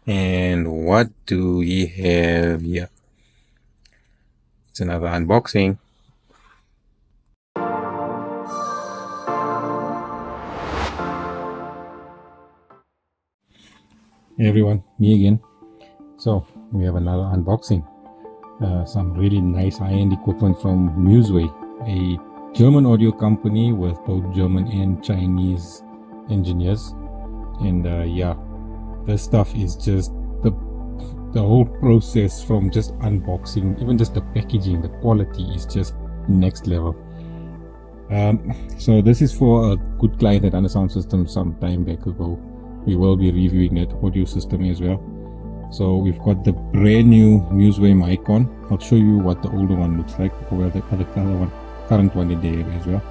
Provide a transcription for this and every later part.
And what do we have here? It's another unboxing. Hey everyone, me again. So we have another unboxing. Some really nice high-end equipment from Musway, a German audio company with both German and Chinese engineers. And yeah, this stuff is just the whole process from just unboxing, even just the packaging, the quality is just next level. So this is for a good client at Sound Systems some time back ago. We will be reviewing that audio system as well. So we've got the brand new Musway mic on. I'll show you what the older one looks like, or the other current one in there as well.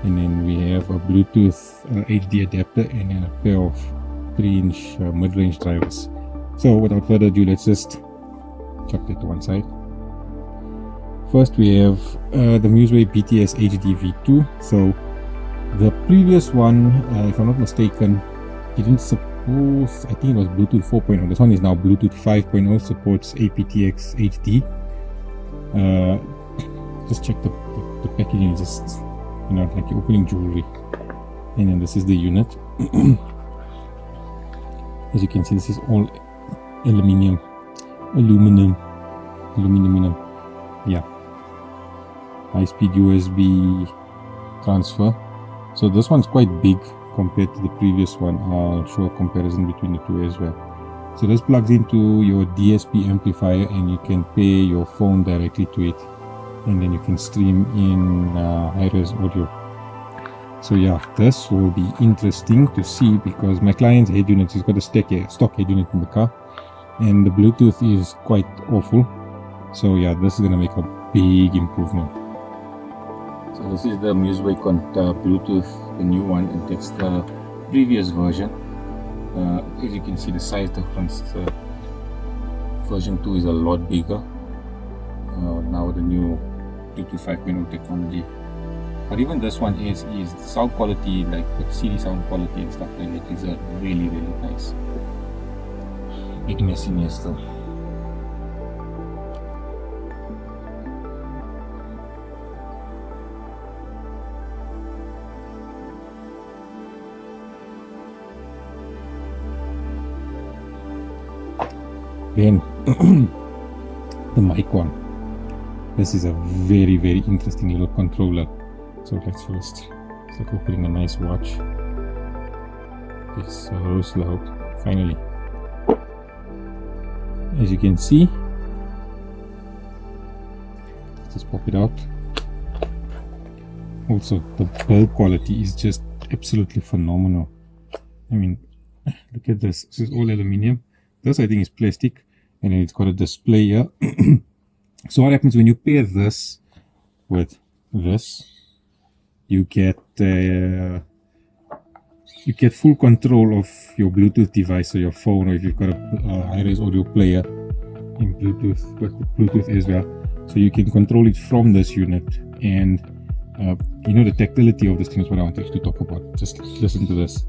And then we have a Bluetooth HD adapter and then a pair of 3-inch mid-range drivers. So without further ado, let's just chuck that to one side. First we have the Musway BTS HD V2. So the previous one, if I'm not mistaken, didn't support, I think it was Bluetooth 4.0. This one is now Bluetooth 5.0, supports aptX HD. Just check the packaging, just, you know, like you're opening jewelry. And then this is the unit. As you can see, this is all aluminum. Yeah, high-speed USB transfer. So this one's quite big compared to the previous one. I'll show a comparison between the two as well. So this plugs into your DSP amplifier and you can pair your phone directly to it, and then you can stream in high-res audio. So yeah, this will be interesting to see because my client's head unit, he's got a stock head unit in the car, and the Bluetooth is quite awful. So yeah, this is gonna make a big improvement. So this is the Musway Bluetooth, the new one, and that's the previous version. As you can see, the size difference, version 2 is a lot bigger. Now the new Bluetooth 5.0 technology. But even this one is the sound quality, like with CD sound quality and stuff like that, is a really nice. Big messiness still. Then the mic one. This is a very interesting little controller. So let's first, it's like opening a nice watch. It's so slow. Finally, as you can see, let's just pop it out. Also, the build quality is just absolutely phenomenal. I mean, look at this. This is all aluminum. This I think is plastic, and then it's got a display here. So what happens when you pair this with this? You get full control of your Bluetooth device, or your phone, or if you've got a high-res audio player in Bluetooth, with Bluetooth as well. So you can control it from this unit, and you know, the tactility of this thing is what I want to actually talk about. Just listen to this.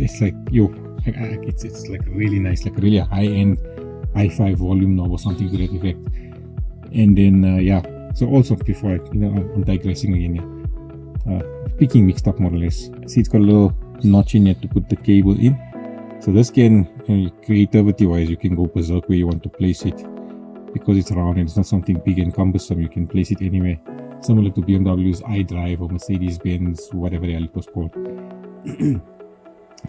It's like, yo, it's like really nice, like really high-end hi-fi volume knob or something to that effect. And then yeah, so also before I'm digressing again here, picking mixed up more or less. See, it's got a little notch in here to put the cable in. So this can, creativity wise, you can go berserk where you want to place it, because it's round and it's not something big and cumbersome. You can place it anywhere, similar to BMW's iDrive or Mercedes-Benz, whatever the hell it was called.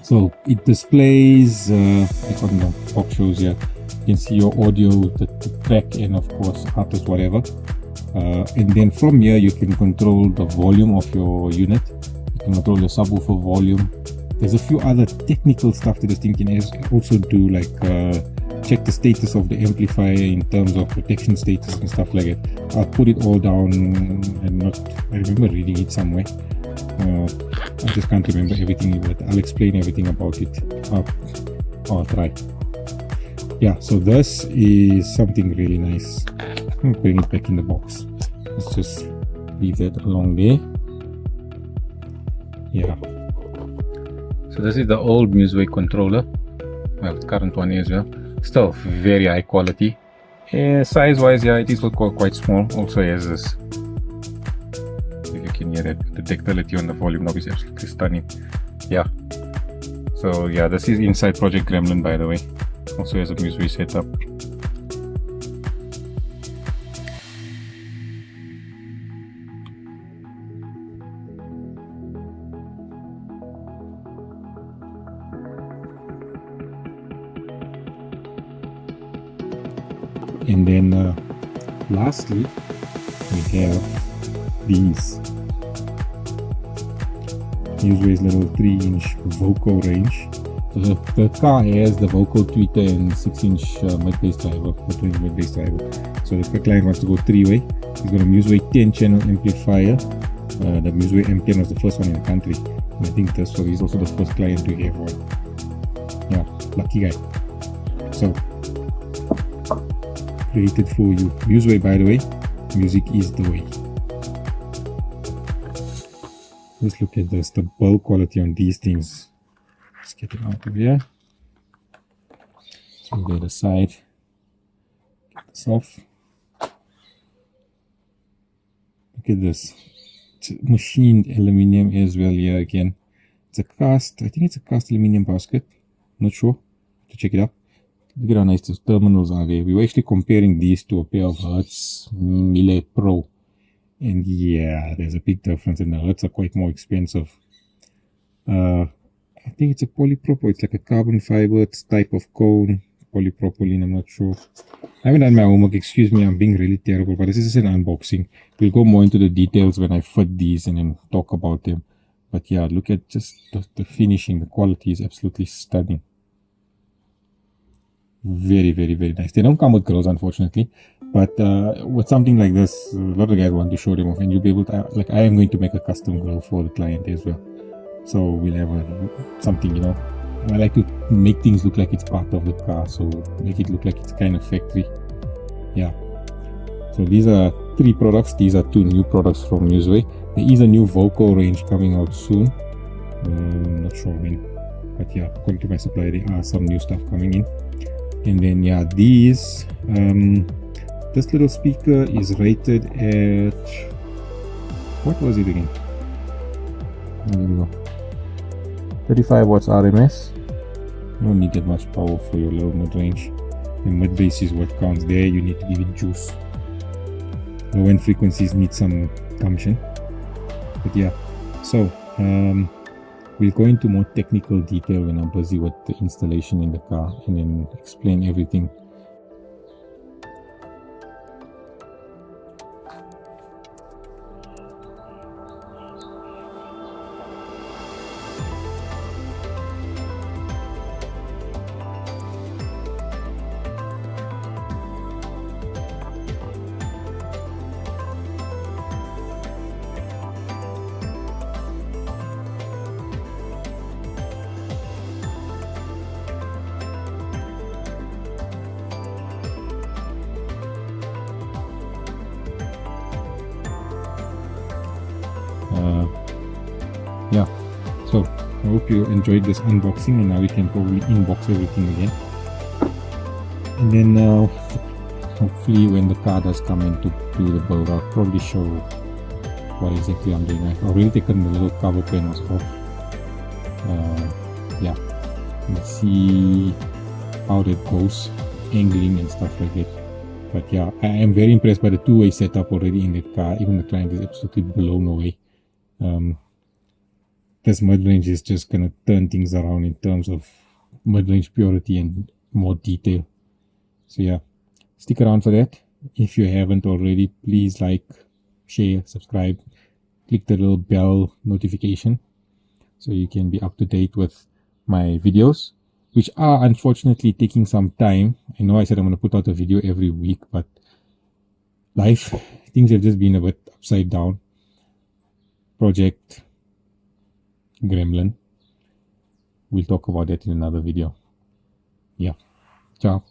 So it displays, like on the box shows here, you can see your audio, the track, and of course artist, whatever. And then from here you can control the volume of your unit. You can control your subwoofer volume. There's a few other technical stuff that this thing can also do, like check the status of the amplifier in terms of protection status and stuff like that. I'll put it all down, and I remember reading it somewhere. I just can't remember everything, but I'll explain everything about it. I'll try. Yeah, so this is something really nice. I'm putting it back in the box. Let's just leave that along there. Yeah. So this is the old Musway controller. Well, the current one as well. Still very high quality. Size wise, yeah, it is quite small. Also has this, if you can hear it, the tactility on the volume knob is absolutely stunning. Yeah. So yeah, this is inside Project Gremlin, by the way. Also has a Musway setup. And then lastly, we have these Musway's little 3-inch Voco range. So the car has the Voco tweeter and 6-inch mid-bass driver, mid-bass driver. So the client wants to go 3-way. He's got a Musway 10-channel amplifier. The Musway M10 was the first one in the country. And I think this, so he's also the first client to have one. Yeah, lucky guy. So created for you. Musway, by the way, music is the way. Let's look at this, the build quality on these things. Let's get it out of here. So the other side, get this off. Look at this, it's machined aluminium as well here again. It's a cast, I think it's a cast aluminium basket, not sure, to check it out. Look at how nice the terminals are there. We were actually comparing these to a pair of Hertz Mille Pro. And yeah, there's a big difference, and the Hertz are quite more expensive. I think it's a polyprop, or it's like a carbon fiber type of cone. Polypropylene, I'm not sure. I haven't done my homework, excuse me, I'm being really terrible, but this is an unboxing. We'll go more into the details when I fit these and then talk about them. But yeah, look at just the finishing. The quality is absolutely stunning. Very, very, very nice. They don't come with grills, unfortunately, but with something like this, a lot of guys want to show them off, and you'll be able to, like, I am going to make a custom grill for the client as well. So we'll have something, you know, I like to make things look like it's part of the car, so make it look like it's kind of factory. Yeah. So these are 3 products. These are 2 new products from Musway. There is a new Voco range coming out soon. Not sure when, but yeah, according to my supplier, there are some new stuff coming in. And then yeah, these this little speaker is rated at, what was it again? There we go, 35 watts RMS. You don't need that much power for your low mid range. The mid bass is what counts there. You need to give it juice. Low end frequencies need some gumption. But yeah, so we'll go into more technical detail when I'm busy with the installation in the car, and then explain everything. Yeah, so I hope you enjoyed this unboxing, and now we can probably inbox everything again. And then hopefully when the car does come in to do the build, I'll probably show what exactly I'm doing. I've already taken the little cover panels off. Yeah, let's see how that goes, angling and stuff like that. But yeah, I am very impressed by the 2-way setup already in that car. Even the client is absolutely blown away. This mid-range is just going to turn things around in terms of mid-range purity and more detail. So yeah, stick around for that. If you haven't already, please like, share, subscribe, click the little bell notification so you can be up to date with my videos, which are unfortunately taking some time. I know I said I'm going to put out a video every week, but life, things have just been a bit upside down. Project Gremlin. We'll talk about that in another video. Yeah. Ciao.